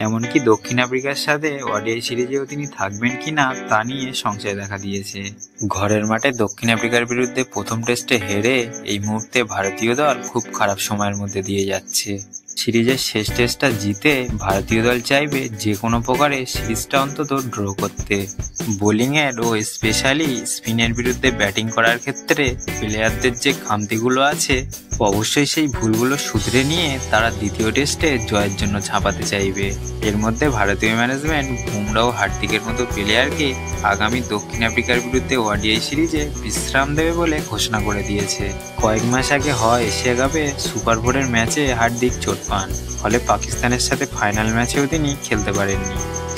এমনকি দক্ষিণ আফ্রিকার সাথে ওডিআই সিরিজেও তিনি থাকবেন কিনা তা নিয়ে সংশয় দেখা দিয়েছে। ঘরের মাঠে দক্ষিণ আফ্রিকার বিরুদ্ধে প্রথম টেস্টে হেরে এই মুহূর্তে ভারতীয় দল খুব খারাপ সময়ের মধ্যে দিয়ে যাচ্ছে। সিরিজের শেষ টেস্টটা জিতে ভারতীয় দল চাইবে যে কোনো প্রকারে সিরিজটা অন্তত ড্র করতে। বোলিংয়ের ও স্পেশালি স্পিনের বিরুদ্ধে ব্যাটিং করার ক্ষেত্রে প্লেয়ারদের যে খামতিগুলো আছে অবশ্যই সেই ভুলগুলো শুধরে নিয়ে তারা দ্বিতীয় টেস্টে জয়ের জন্য ঝাঁপাতে চাইবে। এর মধ্যে ভারতীয় ম্যানেজমেন্ট বুমরা ও হার্দিকের মতো প্লেয়ারকে আগামী দক্ষিণ আফ্রিকার বিরুদ্ধে ওডিআই সিরিজে বিশ্রাম দেবে বলে ঘোষণা করে দিয়েছে। কয়েক মাস আগে হয় এশিয়া কাপে সুপার 4-এর ম্যাচে হার্দিক চোট পান, ফলে পাকিস্তানের সাথে ফাইনাল ম্যাচেও তিনি খেলতে পারেননি।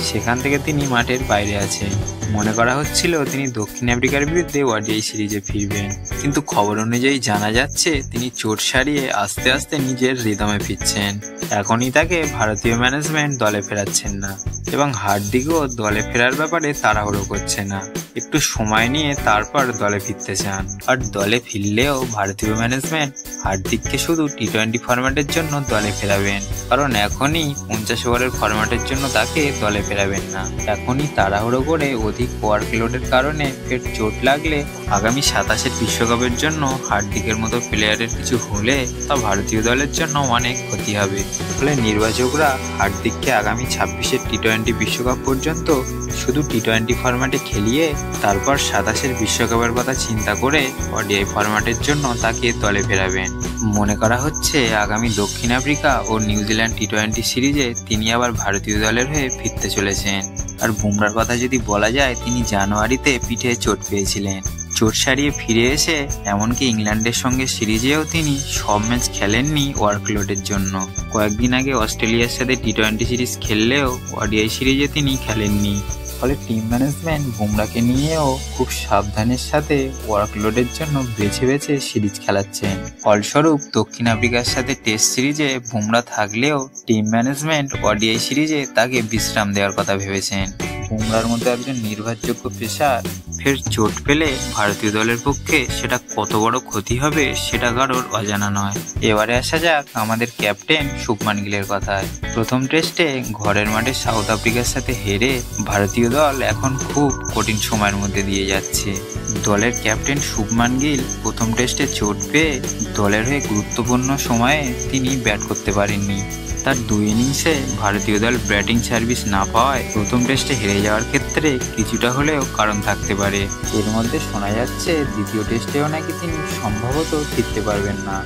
সেখান থেকে তিনি মাঠের বাইরে আছেন। মনে করা হচ্ছিল তিনি দক্ষিণ আফ্রিকার বিরুদ্ধে ওডিআই সিরিজে ফিরবেন, কিন্তু খবর অনুযায়ী জানা যাচ্ছে তিনি চোট সারিয়ে আস্তে আস্তে নিজের রিদমে ফিরছেন। এখনই তাকে ভারতীয় ম্যানেজমেন্ট দলে ফেরাচ্ছেন না এবং হার্দিকও দলে ফেরার ব্যাপারে তাড়াহুড়ো করছে না, একটু সময় নিয়ে তারপর দলে ফিরতে চান। আর দলে ফিরলেও ভারতীয় ম্যানেজমেন্ট হার্দিককে শুধু টি-20 ফরম্যাটের জন্য দলে ফেরাবেন, কারণ এখনই 50 ওভারের ফরম্যাটের জন্য তাকে দলে ফেরাবেন না। এখনই তাড়াহুড়ো করে অধিক ওয়ার্কলোডের কারণে ফের চোট লাগলে আগামী 27-এর বিশ্বকাপের জন্য হার্দিকের মতো প্লেয়ারের কিছু হলে তা ভারতীয় দলের জন্য অনেক ক্ষতি হবে। ফলে নির্বাচকরা হার্দিককে আগামী 26-এর টি-20 বিশ্বকাপ পর্যন্ত শুধু টি-20 ফরম্যাটে খেলিয়ে তারপর 27-এর বিশ্বকাপের কথা চিন্তা করে ওডিআই ফরম্যাটের জন্য তাকে দলে ফেরাবেন। মনে করা হচ্ছে আগামী দক্ষিণ আফ্রিকা ও নিউজিল্যান্ড টি-20 সিরিজে তিনি আবার ভারতীয় দলের হয়ে ফিরতে চলেছেন। আর বুমরার কথা যদি বলা যায়, তিনি জানুয়ারিতে পিঠে চোট পেয়েছিলেন। চোট সারিয়ে ফিরে এসে এমনকি ইংল্যান্ডের সঙ্গে সিরিজেও তিনি সব ম্যাচ খেলেননি ওয়ার্কলোডের জন্য। কয়েকদিন আগে অস্ট্রেলিয়ার সাথে টি-20 সিরিজ খেললেও ওডিআই সিরিজে তিনি খেলেননি। ফলে টিম ম্যানেজমেন্ট বুমরাকে নিয়েও খুব সাবধানের সাথে ওয়ার্কলোডের জন্য বেছে বেছে সিরিজ খেলাচ্ছেন। ফলস্বরূপ দক্ষিণ আফ্রিকার সাথে টেস্ট সিরিজে বুমরা থাকলেও টিম ম্যানেজমেন্ট ওডিআই সিরিজে তাকে বিশ্রাম দেওয়ার কথা ভেবেছেন। বুমরার মতো একজন নির্ভরযোগ্য পেসার ফের চোট পেলে ভারতীয় দলের পক্ষে সেটা কত বড় ক্ষতি হবে সেটা কারোর অজানা নয়। এবারে আসা যাক আমাদের ক্যাপ্টেন শুভমান গিলের কথায়। প্রথম টেস্টে ঘরের মাঠে সাউথ আফ্রিকার সাথে হেরে ভারতীয় দল এখন খুব কঠিন সময়ের মধ্যে দিয়ে যাচ্ছে। দলের ক্যাপ্টেন শুভমান গিল প্রথম টেস্টে চোট পেয়ে দলের হয়ে গুরুত্বপূর্ণ সময়ে তিনি ব্যাট করতে পারেননি। তার 2 ইনিংসে ভারতীয় দল ব্যাটিং সার্ভিস না পাওয়ায় প্রথম টেস্টে হেরে যাওয়ার ক্ষেত্রে কিছুটা হলেও কারণ থাকতে পারে। এর মধ্যে শোনা যাচ্ছে দ্বিতীয় টেস্টেও নাকি তিনি সম্ভবত ফিরতে পারবেন না।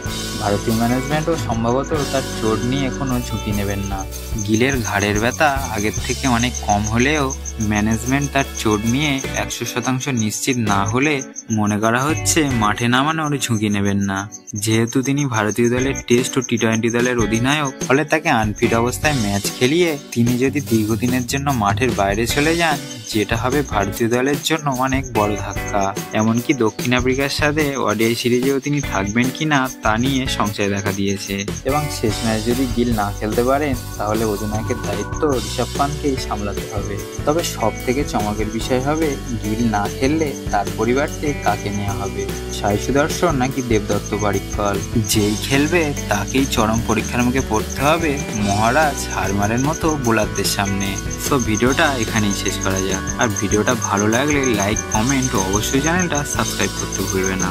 ভারতীয় ম্যানেজমেন্টও সম্ভবত তার চোট নিয়ে কোনো ঝুঁকি নেবেন না। গিলের ঘাড়ের ব্যথা আগের থেকে অনেক কম হলেও ম্যানেজমেন্ট তার চোট নিয়ে 100% নিশ্চিত না হলে মনে করা হচ্ছে মাঠে নামানোর ঝুঁকি নেবেন না। যেহেতু তিনি ভারতীয় দলের টেস্ট ও টি-20 দলের অধিনায়ক, ফলে তাকে আনফিট অবস্থায় ম্যাচ খেলিয়ে তিনি যদি দীর্ঘদিনের জন্য মাঠের বাইরে চলে যান, যেটা হবে ভারতীয় দলের জন্য অনেক বড় ধাক্কা। এমনকি দক্ষিণ আফ্রিকার সাথে ওডিআই সিরিজেও তিনি থাকবেন কিনা তা নিয়ে সংশয় দেখা দিয়েছে। এবং শেষ ম্যাচ যদি গিল না খেলতে পারেন তাহলে অধিনায়কের দায়িত্ব ঋষভ পান্থকেই সামলাতে হবে। তবে সব থেকে চমকের বিষয় হবে গিল না খেললে তার পরিবর্তে কাকে নেওয়া হবে, সাই সুদর্শন নাকি দেবদত্ত পাডিক্কল। যেই খেলবে তাকেই চরম পরীক্ষার মুখে পড়তে হবে মহারাজ হারমারের মতো বোলারদের সামনে। সো ভিডিওটা এখানেই শেষ করা যাক। আর ভিডিওটা ভালো লাগলে লাইক, কমেন্ট ও অবশ্যই চ্যানেলটা সাবস্ক্রাইব করতে ভুলবে না।